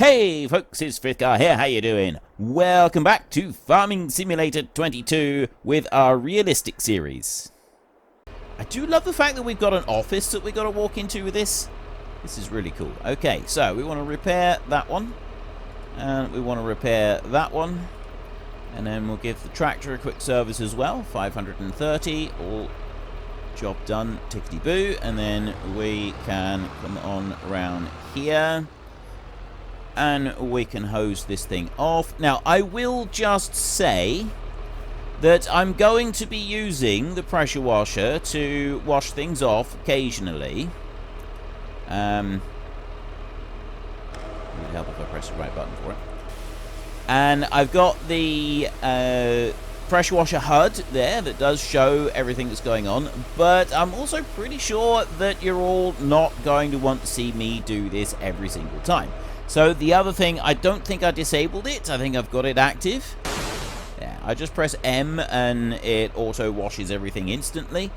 Hey folks, it's Frithgar here, how you doing? Welcome back to Farming Simulator 22 with our realistic series. I do love the fact that we've got an office that we've got to walk into with this. This is really cool. Okay, so we want to repair that one. And we want to repair that one. And then we'll give the tractor a quick service as well. 530, all job done, tickety-boo. And then we can come on around here. And we can hose this thing off. Now, I will just say that I'm going to be using the pressure washer to wash things off occasionally. It would help if I press the right button for it. And I've got the pressure washer HUD there that does show everything that's going on. But I'm also pretty sure that you're all not going to want to see me do this every single time. So the other thing, I don't think I disabled it. I think I've got it active. Yeah, I just press M and it auto washes everything instantly.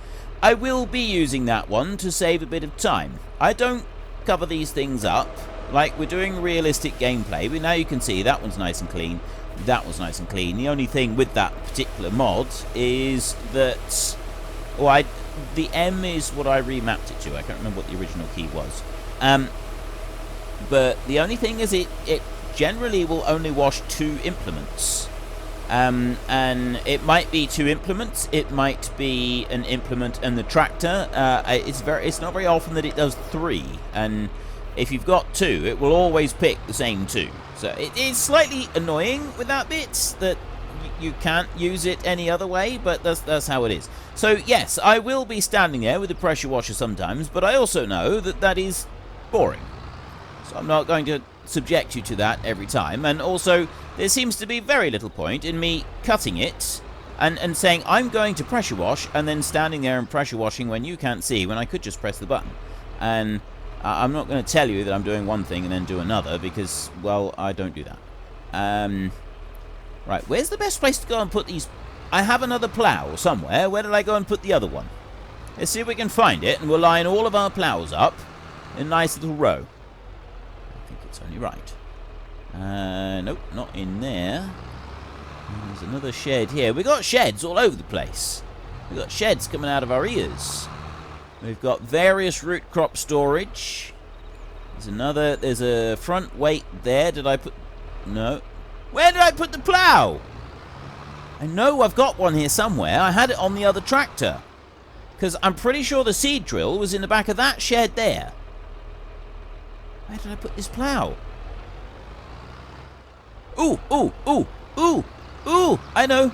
I will be using that one to save a bit of time. I don't cover these things up. Like, we're doing realistic gameplay. But now you can see that one's nice and clean. That one's nice and clean. The only thing with that particular mod is that... well, the M is what I remapped it to. I can't remember what the original key was. But the only thing is it generally will only wash 2 implements. And it might be 2 implements. It might be an implement and the tractor. It's not very often that it does 3. And if you've got 2, it will always pick the same 2. So it is slightly annoying with that bit that you can't use it any other way, but that's how it is. So yes, I will be standing there with the pressure washer sometimes, but I also know that that is boring. So I'm not going to subject you to that every time. And also, there seems to be very little point in me cutting it and saying I'm going to pressure wash and then standing there and pressure washing when you can't see, when I could just press the button. And I'm not going to tell you that I'm doing one thing and then do another because, well, I don't do that. Right, where's the best place to go and put these? I have another plough somewhere. Where did I go and put the other one? Let's see if we can find it, and we'll line all of our ploughs up in a nice little row. It's only right. Nope, not in there. There's another shed here. We've got sheds all over the place. We've got sheds coming out of our ears. We've got various root crop storage. There's a front weight there. Did I put... no. Where did I put the plough? I know I've got one here somewhere. I had it on the other tractor. Because I'm pretty sure the seed drill was in the back of that shed there. Where did I put this plough? Ooh, ooh, ooh, ooh, ooh. I know.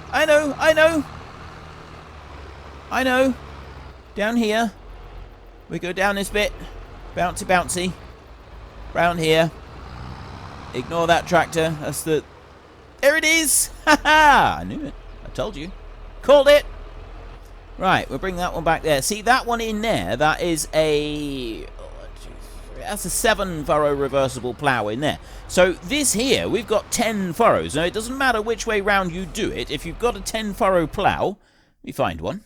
Down here. We go down this bit. Bouncy, bouncy. Round here. Ignore that tractor. That's the... there it is! Ha-ha! I knew it. I told you. Called it! Right, we'll bring that one back there. See, that one in there, that is a... that's a 7-furrow reversible plough in there. So this here, we've got 10 furrows. Now, it doesn't matter which way round you do it. If you've got a 10-furrow plough, we find one.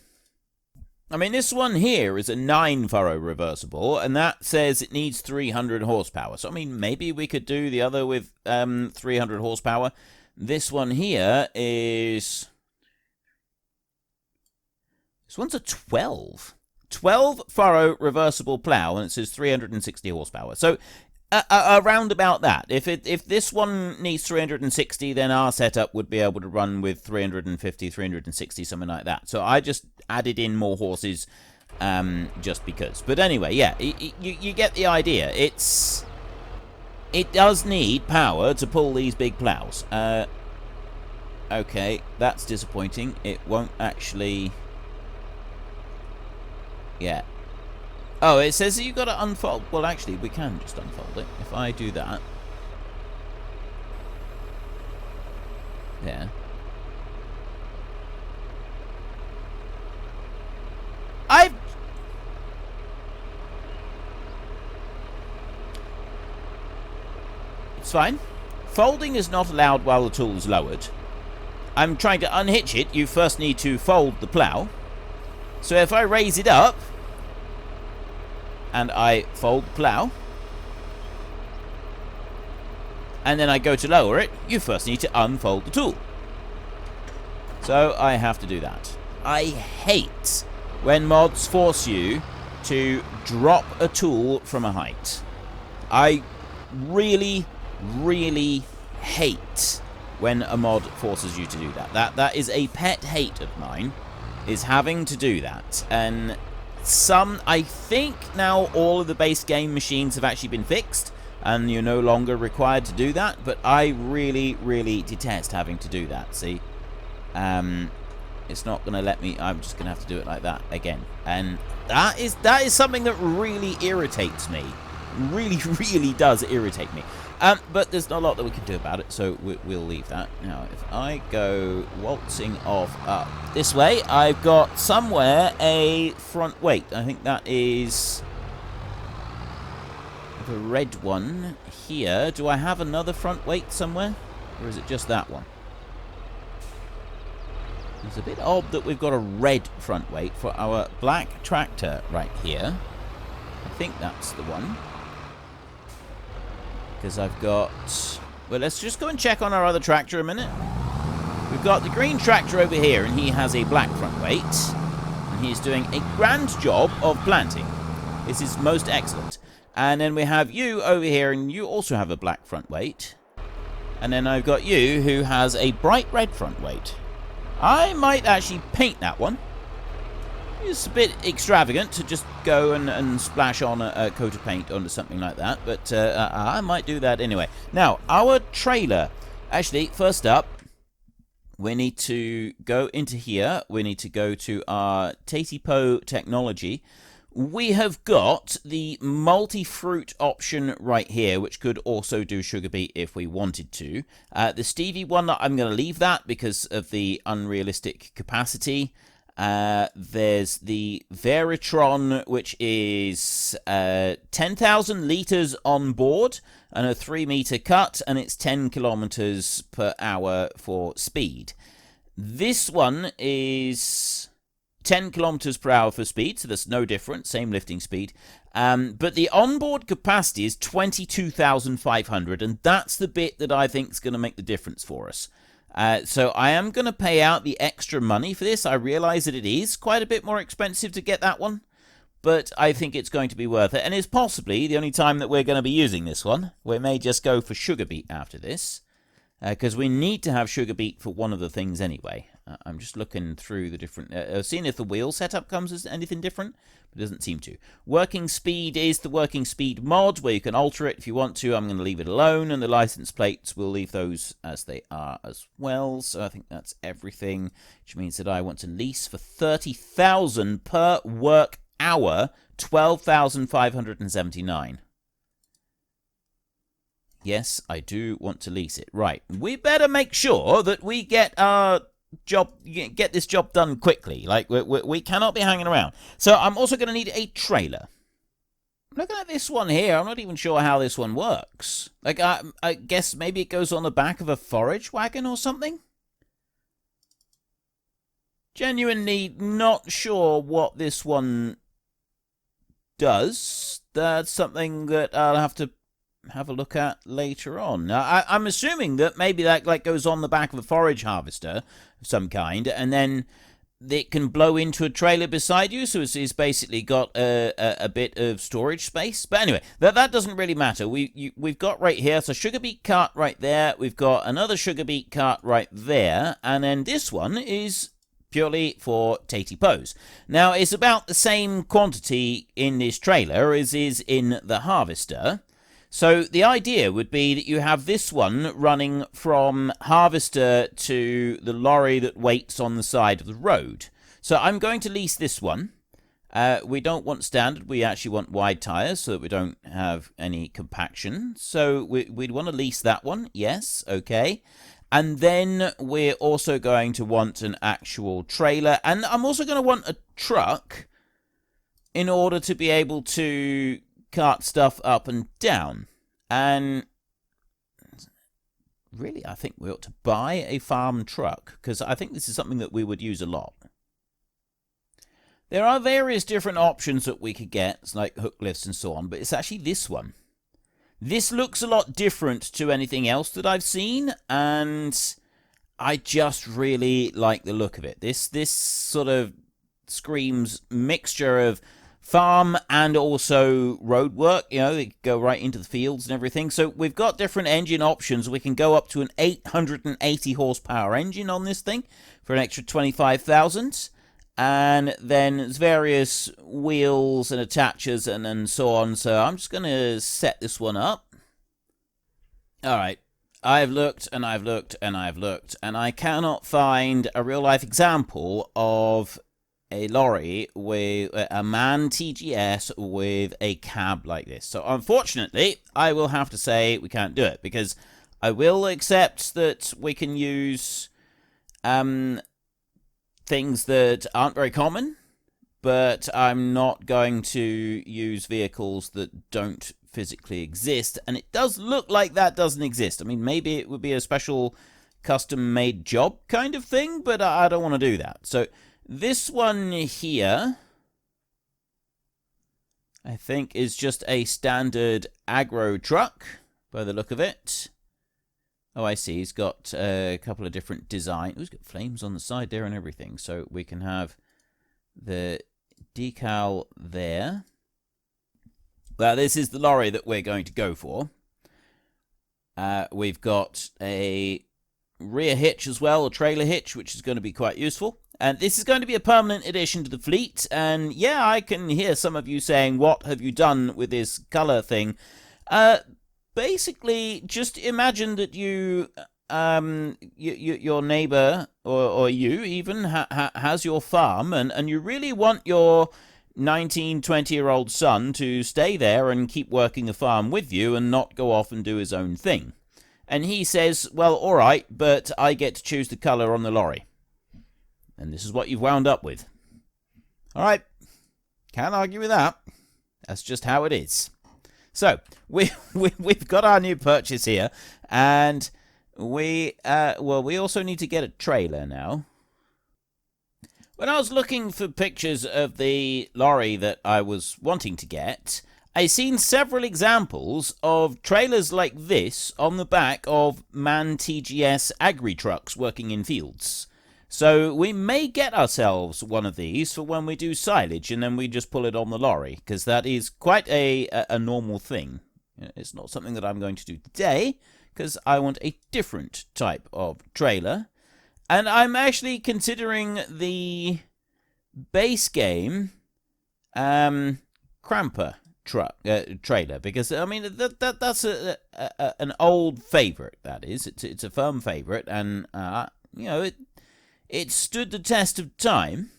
I mean, this one here is a 9-furrow reversible, and that says it needs 300 horsepower. So, I mean, maybe we could do the other with 300 horsepower. This one here is... this one's a 12-furrow reversible plough, and it says 360 horsepower. So, around about that. If this one needs 360, then our setup would be able to run with 350, 360, something like that. So I just added in more horses just because. But anyway, yeah, you get the idea. It does need power to pull these big plows. Okay, that's disappointing. It won't actually... yeah. Oh, it says that you've got to unfold. Well, actually, we can just unfold it. If I do that. There. It's fine. Folding is not allowed while the tool is lowered. I'm trying to unhitch it. You first need to fold the plough. So if I raise it up, and I fold the plough, and then I go to lower it, you first need to unfold the tool. So I have to do that. I hate when mods force you to drop a tool from a height. I really, really hate when a mod forces you to do that. That is a pet hate of mine, is having to do that. And I think now all of the base game machines have actually been fixed, and you're no longer required to do that, but I really, really detest having to do that. See? It's not going to let me. I'm just going to have to do it like that again. And that is something that really irritates me. Really, really does irritate me. But there's not a lot that we can do about it, so we'll leave that. Now, if I go waltzing off up this way, I've got somewhere a front weight. I think that is the red one here. Do I have another front weight somewhere? Or is it just that one? It's a bit odd that we've got a red front weight for our black tractor right here. I think that's the one. Because I've got... Well, let's just go and check on our other tractor a minute. We've got the green tractor over here, and he has a black front weight. And he's doing a grand job of planting. This is most excellent. And then we have you over here, and you also have a black front weight. And then I've got you, who has a bright red front weight. I might actually paint that one. It's a bit extravagant to just go and splash on a coat of paint onto something like that, but I might do that anyway. Now, our trailer. Actually, first up, we need to go into here. We need to go to our Tatipo technology. We have got the multi-fruit option right here, which could also do sugar beet if we wanted to. The Stevie one, I'm going to leave that because of the unrealistic capacity. There's the Veritron, which is 10,000 litres on board and a 3-metre cut, and it's 10 kilometres per hour for speed. This one is 10 kilometers per hour for speed, so there's no difference, same lifting speed. But the onboard capacity is 22,500, and that's the bit that I think is going to make the difference for us. So I am going to pay out the extra money for this. I realize that it is quite a bit more expensive to get that one, but I think it's going to be worth it. And it's possibly the only time that we're going to be using this one. We may just go for sugar beet after this, because we need to have sugar beet for one of the things anyway. I'm just looking through the different... seeing if the wheel setup comes as anything different. It doesn't seem to. Working speed is the working speed mod, where you can alter it if you want to. I'm going to leave it alone, and the license plates, we'll leave those as they are as well. So I think that's everything, which means that I want to lease for 30,000 per work hour, 12,579. Yes, I do want to lease it. Right, we better make sure that we get our get this job done quickly. Like, we cannot be hanging around. So I'm also going to need a trailer. Looking at this one here, I'm not even sure how this one works. Like, I guess maybe it goes on the back of a forage wagon or something? Genuinely not sure what this one does. That's something that I'll have to have a look at later on. Now, I'm assuming that maybe that like goes on the back of a forage harvester of some kind, and then it can blow into a trailer beside you, so it's basically got a bit of storage space. But anyway, that doesn't really matter. We've got right here, so sugar beet cart right there. We've got another sugar beet cart right there, and then this one is purely for Tatipos. Now, it's about the same quantity in this trailer as is in the harvester. So the idea would be that you have this one running from harvester to the lorry that waits on the side of the road. So I'm going to lease this one. We don't want standard, we actually want wide tires so that we don't have any compaction. So we'd want to lease that one, yes, okay. And then we're also going to want an actual trailer. And I'm also going to want a truck in order to be able to cart stuff up and down. And really, I think we ought to buy a farm truck, because I think this is something that we would use a lot. There are various different options that we could get, like hook lifts and so on, but it's actually this one. This looks a lot different to anything else that I've seen, and I just really like the look of it. This sort of screams mixture of farm and also road work. You know, they go right into the fields and everything. So we've got different engine options. We can go up to an 880 horsepower engine on this thing for an extra 25,000. And then there's various wheels and attachers and so on. So I'm just going to set this one up. All right. I've looked and I've looked and I've looked, and I cannot find a real-life example of a lorry with a MAN TGS with a cab like this. So unfortunately, I will have to say we can't do it, because I will accept that we can use things that aren't very common, but I'm not going to use vehicles that don't physically exist, and it does look like that doesn't exist. I mean, maybe it would be a special custom-made job kind of thing, but I don't want to do that. So this one here, I think, is just a standard agro truck by the look of it. Oh, I see. He's got a couple of different designs. Oh, he's got flames on the side there and everything. So we can have the decal there. Well, this is the lorry that we're going to go for. We've got a rear hitch as well, a trailer hitch, which is going to be quite useful. And this is going to be a permanent addition to the fleet. And yeah, I can hear some of you saying, what have you done with this color thing? Basically, just imagine that you, your neighbor, or you even, has your farm, and you really want your 19, 20-year-old son to stay there and keep working the farm with you and not go off and do his own thing. And he says, well, all right, but I get to choose the color on the lorry. And this is what you've wound up with. All right, can't argue with that. That's just how it is. So we've got our new purchase here, and we also need to get a trailer now. When I was looking for pictures of the lorry that I was wanting to get, I seen several examples of trailers like this on the back of MAN TGS agri trucks working in fields. So we may get ourselves one of these for when we do silage, and then we just pull it on the lorry, because that is quite a normal thing. It's not something that I'm going to do today, because I want a different type of trailer. And I'm actually considering the base game cramper trailer, because I mean that's an old favorite. That is, it's a firm favorite, and you know, it stood the test of time,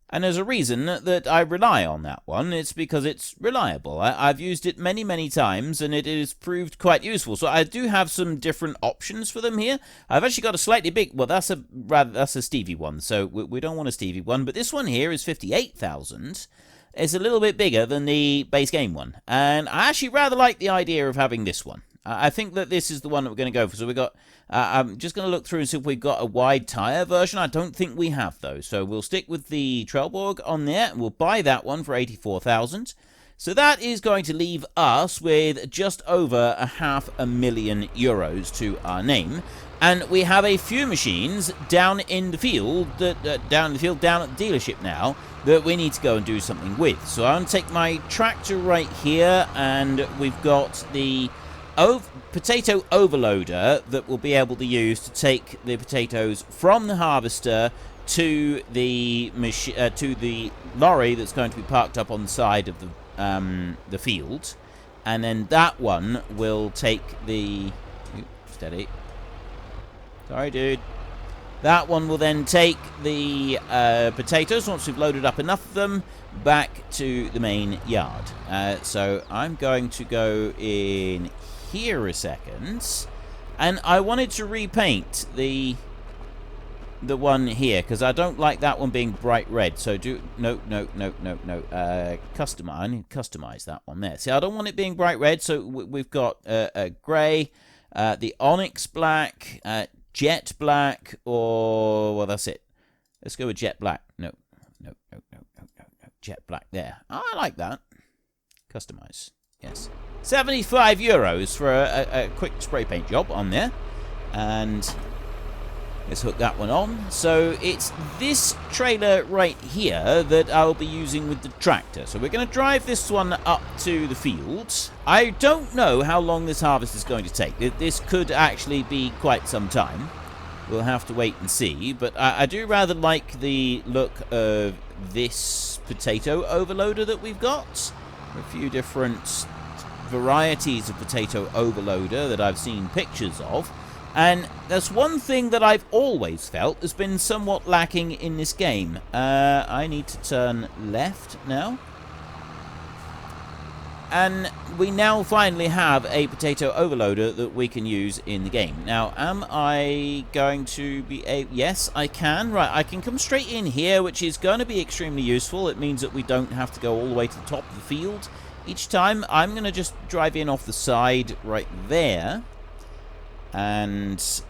and there's a reason that I rely on that one. It's because it's reliable. I've used it many, many times, and it has proved quite useful. So I do have some different options for them here. I've actually got a slightly big, well, that's a Stevie one, so we don't want a Stevie one, but this one here is 58,000. It's a little bit bigger than the base game one, and I actually rather like the idea of having this one. I think that this is the one that we're going to go for. So we've got, I'm just going to look through and see if we've got a wide tyre version. I don't think we have, though. So we'll stick with the Trelleborg on there, and we'll buy that one for 84,000. So that is going to leave us with just over €500,000 to our name. And we have a few machines down in the field, down at the dealership now, that we need to go and do something with. So I'm going to take my tractor right here, and we've got the potato overloader that we'll be able to use to take the potatoes from the harvester to the lorry that's going to be parked up on the side of the field, and then that one will take the steady. Sorry, dude. That one will then take the potatoes, once we've loaded up enough of them, back to the main yard. So I'm going to go in here a second, and I wanted to repaint the one here, because I don't like that one being bright red. So no. Customize. I need to customize that one there. See, I don't want it being bright red, so we've got a grey, the onyx black, jet black, or, well, that's it. Let's go with jet black. No. Jet black there. I like that. Customize. Yes. €75 for a quick spray paint job on there. And let's hook that one on. So it's this trailer right here that I'll be using with the tractor. So we're going to drive this one up to the fields. I don't know how long this harvest is going to take. This could actually be quite some time. We'll have to wait and see. But I do rather like the look of this potato overloader that we've got. A few different varieties of potato overloader that I've seen pictures of. And that's one thing that I've always felt has been somewhat lacking in this game. I need to turn left now. And we now finally have a potato overloader that we can use in the game. Now, am I going to be able... Yes, I can. Right, I can come straight in here, which is going to be extremely useful. It means that we don't have to go all the way to the top of the field each time. I'm going to just drive in off the side right there. And let's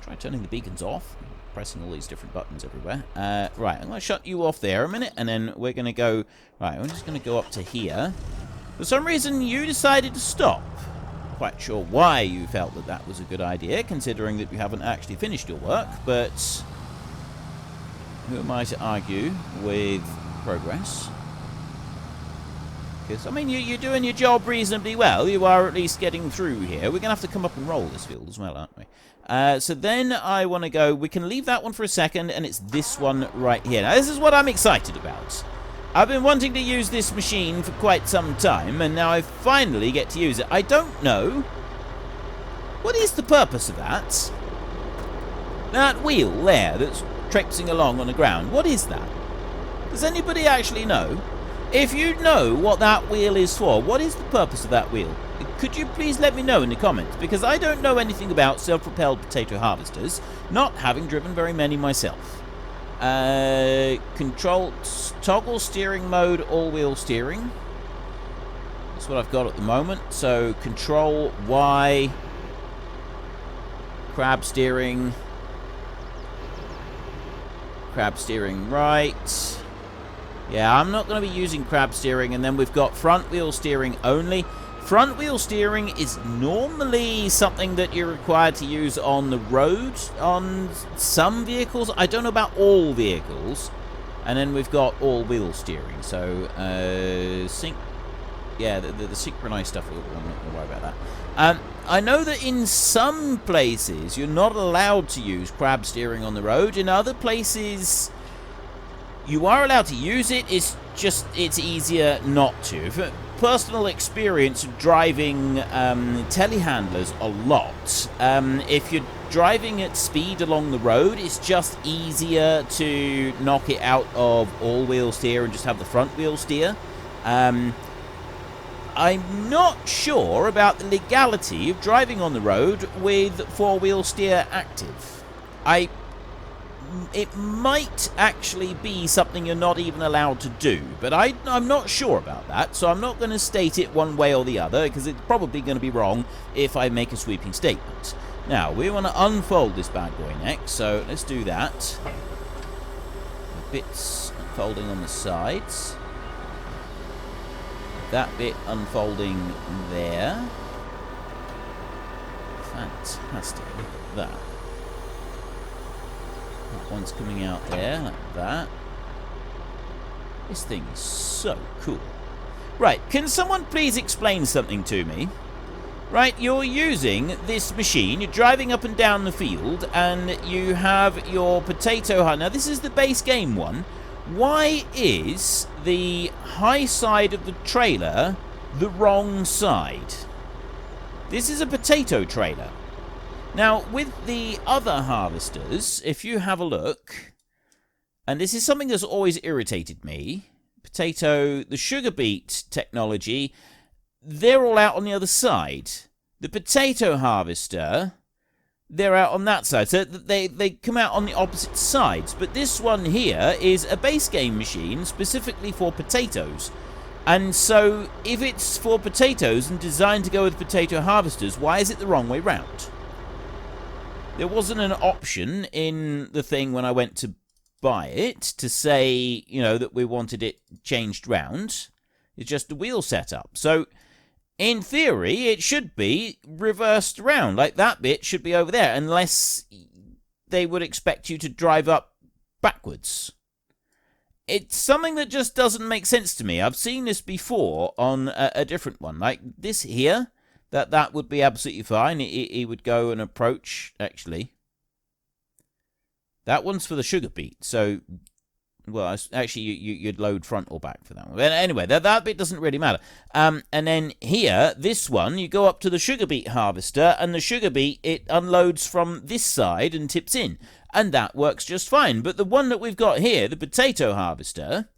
try turning the beacons off. Pressing all these different buttons everywhere. Right, I'm going to shut you off there a minute, and then we're going to go... Right, I'm just going to go up to here. For some reason, you decided to stop. Quite sure why you felt that that was a good idea, considering that you haven't actually finished your work, but who am I to argue with progress? Because, I mean, you're doing your job reasonably well. You are at least getting through here. We're going to have to come up and roll this field as well, aren't we? So then I want to go... We can leave that one for a second, and it's this one right here. Now, this is what I'm excited about. I've been wanting to use this machine for quite some time, and now I finally get to use it. I don't know. What is the purpose of that? That wheel there that's traipsing along on the ground, what is that? Does anybody actually know? If you know what that wheel is for, what is the purpose of that wheel? Could you please let me know in the comments? Because I don't know anything about self-propelled potato harvesters, not having driven very many myself. Control, toggle steering mode, all-wheel steering. That's what I've got at the moment. So, control, Y, crab steering right. Yeah, I'm not going to be using crab steering, and then we've got front wheel steering only. Front wheel steering is normally something that you're required to use on the road on some vehicles. I don't know about all vehicles. And then we've got all wheel steering. So, the synchronized stuff, I'm not going to worry about that. I know that in some places you're not allowed to use crab steering on the road. In other places you are allowed to use it. It's just, it's easier not to. For personal experience driving telehandlers a lot, if you're driving at speed along the road, it's just easier to knock it out of all-wheel steer and just have the front-wheel steer. I'm not sure about the legality of driving on the road with four-wheel steer active. It might actually be something you're not even allowed to do, but I'm not sure about that, so I'm not going to state it one way or the other, because it's probably going to be wrong if I make a sweeping statement. Now, we want to unfold this bad boy next, so let's do that. The bits unfolding on the sides. That bit unfolding there. Fantastic, look at that. That one's coming out there, like that. This thing is so cool. Right, can someone please explain something to me? Right, you're using this machine, you're driving up and down the field, and you have your potato hunt. Now, this is the base game one. Why is the high side of the trailer the wrong side? This is a potato trailer. Now, with the other harvesters, if you have a look, and this is something that's always irritated me, the sugar beet technology, they're all out on the other side. The potato harvester, they're out on that side. So they come out on the opposite sides. But this one here is a base game machine specifically for potatoes. And so, if it's for potatoes and designed to go with potato harvesters, why is it the wrong way round? There wasn't an option in the thing when I went to buy it to say, you know, that we wanted it changed round. It's just the wheel setup. So, in theory, it should be reversed around. Like, that bit should be over there, unless they would expect you to drive up backwards. It's something that just doesn't make sense to me. I've seen this before on a different one. Like this here, that would be absolutely fine. He would go and approach, actually. That one's for the sugar beet. So, well, actually, you'd load front or back for that one. But anyway, that bit doesn't really matter. And then here, this one, you go up to the sugar beet harvester, and the sugar beet, it unloads from this side and tips in. And that works just fine. But the one that we've got here, the potato harvester,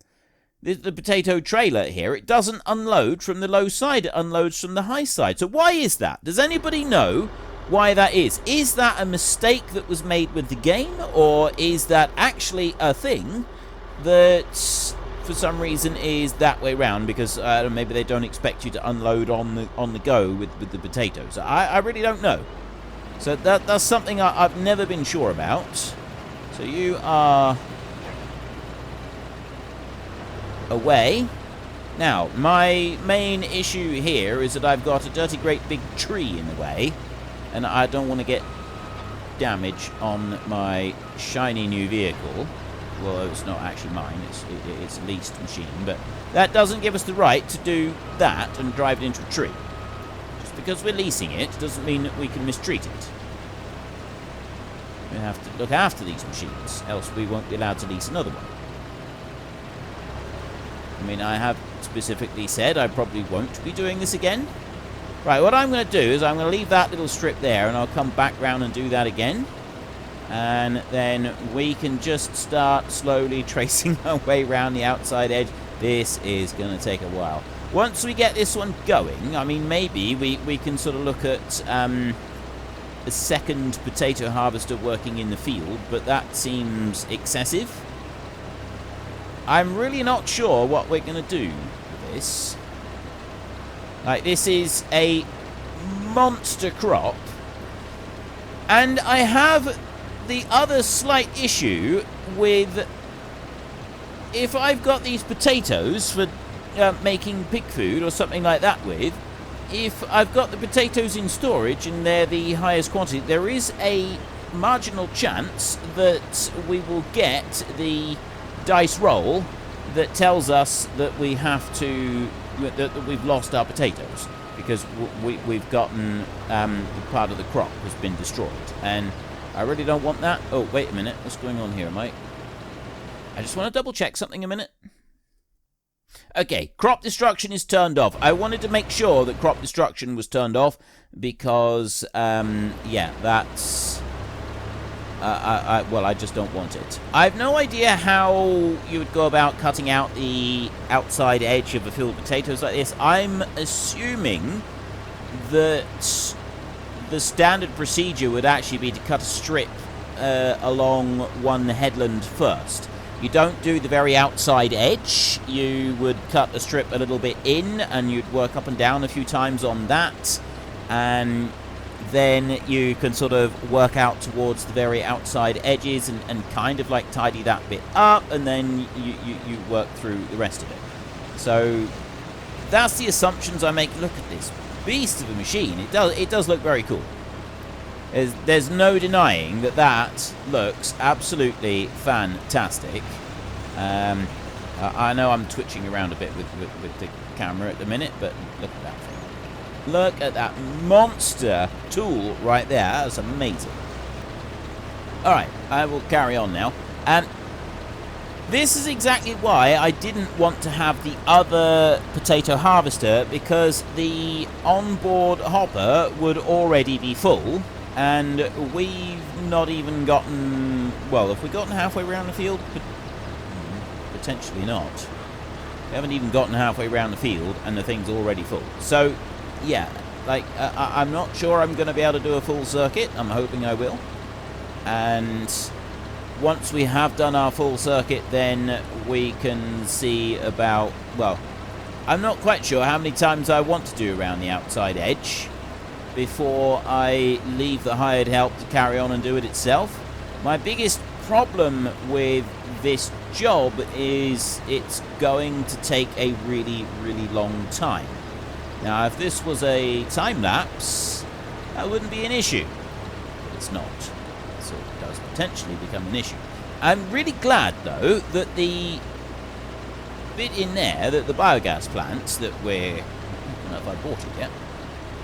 the potato trailer here, it doesn't unload from the low side. It unloads from the high side. So why is that? Does anybody know why that is? Is that a mistake that was made with the game? Or is that actually a thing that, for some reason, is that way round? Because maybe they don't expect you to unload on the go with the potatoes. I really don't know. So that's something I've never been sure about. So you are away. Now, my main issue here is that I've got a dirty great big tree in the way, and I don't want to get damage on my shiny new vehicle. Well, it's not actually mine, it's a leased machine, but that doesn't give us the right to do that and drive it into a tree. Because we're leasing it doesn't mean that we can mistreat it. We have to look after these machines, else we won't be allowed to lease another one. I mean, I have specifically said I probably won't be doing this again. Right, what I'm going to do is I'm going to leave that little strip there, and I'll come back round and do that again. And then we can just start slowly tracing our way around the outside edge. This is going to take a while. Once we get this one going, I mean, maybe we can sort of look at a second potato harvester working in the field, but that seems excessive. I'm really not sure what we're going to do with this. Like, this is a monster crop, and I have the other slight issue with, if I've got these potatoes for making pig food or something like that with, if I've got the potatoes in storage and they're the highest quantity, there is a marginal chance that we will get the dice roll that tells us that we have to, that we've lost our potatoes, because we've gotten part of the crop has been destroyed, and I really don't want that. Oh, wait a minute, what's going on here, mate? I just want to double check something a minute. Okay, crop destruction is turned off. I wanted to make sure that crop destruction was turned off because, yeah, that's... well, I just don't want it. I have no idea how you would go about cutting out the outside edge of a field of potatoes like this. I'm assuming that the standard procedure would actually be to cut a strip along one headland first. You don't do the very outside edge. You would cut a strip a little bit in, and you'd work up and down a few times on that, and then you can sort of work out towards the very outside edges and kind of like tidy that bit up, and then you work through the rest of it. So that's the assumptions I make. Look at this beast of a machine. It does look very cool. There's no denying that looks absolutely fantastic. I know I'm twitching around a bit with the camera at the minute, but look at that thing. Look at that monster tool right there. That's amazing. Alright, I will carry on now. And this is exactly why I didn't want to have the other potato harvester, because the onboard hopper would already be full. And we've not even gotten... Well, have we gotten halfway around the field? Potentially not. We haven't even gotten halfway around the field, and the thing's already full. So, yeah, like, I'm not sure I'm going to be able to do a full circuit. I'm hoping I will. And once we have done our full circuit, then we can see about... Well, I'm not quite sure how many times I want to do around the outside edge before I leave the hired help to carry on and do it itself. My biggest problem with this job is it's going to take a really, really long time. Now, if this was a time lapse, that wouldn't be an issue. It's not. So it does potentially become an issue. I'm really glad, though, that the bit in there, that the biogas plant that we're... I don't know if I bought it yet.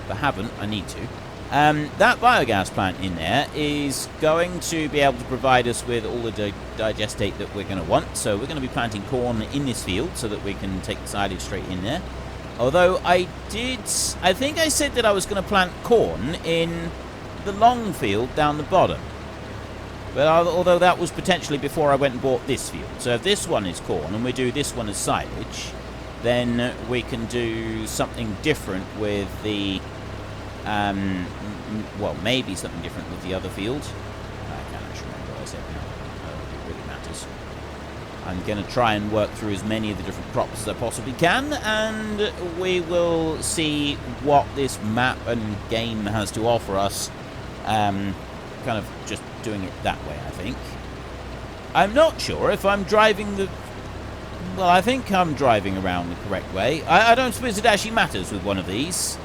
If I haven't, I need to. That biogas plant in there is going to be able to provide us with all the digestate that we're going to want. So we're going to be planting corn in this field so that we can take the silage straight in there. Although I think I said that I was going to plant corn in the long field down the bottom. But although that was potentially before I went and bought this field. So if this one is corn and we do this one as silage, then we can do something different with the... well, maybe something different with the other field. I can't actually remember what I said now. I don't think it really matters. I'm going to try and work through as many of the different crops as I possibly can, and we will see what this map and game has to offer us. Kind of just doing it that way, I think. I'm not sure if I'm driving the... Well, I think I'm driving around the correct way. I don't suppose it actually matters with one of these.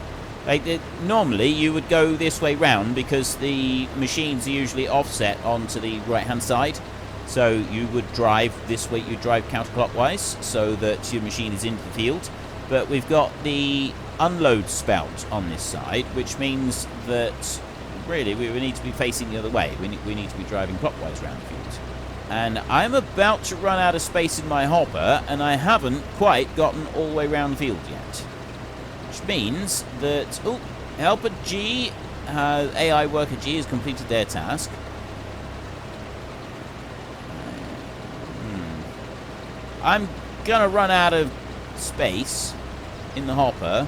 Like, normally you would go this way round because the machines are usually offset onto the right-hand side. So you would drive this way, you drive counterclockwise so that your machine is into the field. But we've got the unload spout on this side, which means that really we need to be facing the other way. We need to be driving clockwise around the field. And I'm about to run out of space in my hopper, and I haven't quite gotten all the way around the field yet. Which means that, oh, Helper G, AI Worker G has completed their task. I'm gonna run out of space in the hopper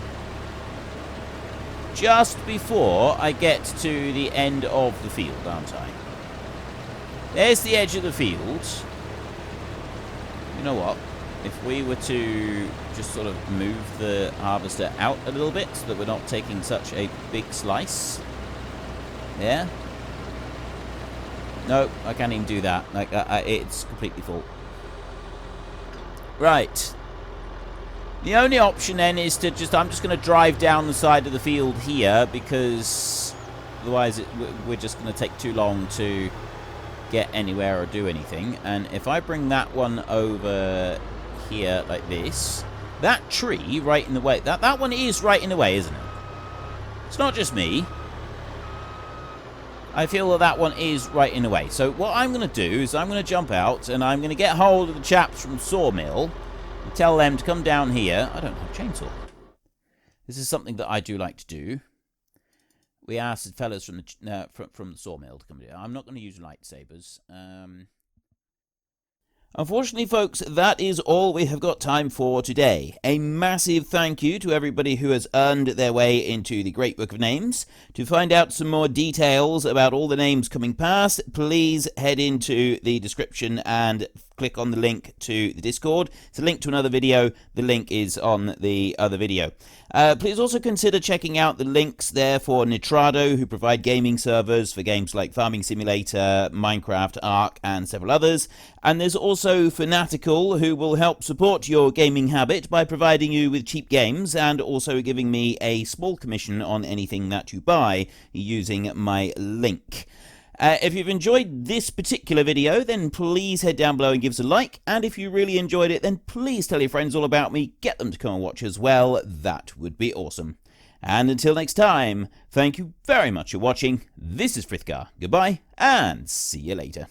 just before I get to the end of the field, aren't I? There's the edge of the field. You know what? If we were to just sort of move the harvester out a little bit so that we're not taking such a big slice. Yeah? No, I can't even do that. Like, it's completely full. Right. The only option then is to I'm just going to drive down the side of the field here, because otherwise we're just going to take too long to get anywhere or do anything. And if I bring that one over here like this, that tree right in the way, that one is right in the way, isn't it? It's not just me. I feel that that one is right in the way. So what I'm going to do is I'm going to jump out and I'm going to get hold of the chaps from Sawmill and tell them to come down here. I don't have a chainsaw. This is something that I do like to do. We asked the fellas from the Sawmill to come down. I'm not going to use lightsabers. Unfortunately, folks, that is all we have got time for today. A massive thank you to everybody who has earned their way into the Great Book of Names. To find out some more details about all the names coming past, please head into the description and click on the link to the Discord. It's a link to another video. The link is on the other video. Please also consider checking out the links there for Nitrado, who provide gaming servers for games like Farming Simulator, Minecraft, Ark, and several others. And there's also Fanatical, who will help support your gaming habit by providing you with cheap games and also giving me a small commission on anything that you buy using my link. If you've enjoyed this particular video, then please head down below and give us a like. And if you really enjoyed it, then please tell your friends all about me. Get them to come and watch as well. That would be awesome. And until next time, thank you very much for watching. This is Frithgar. Goodbye, and see you later.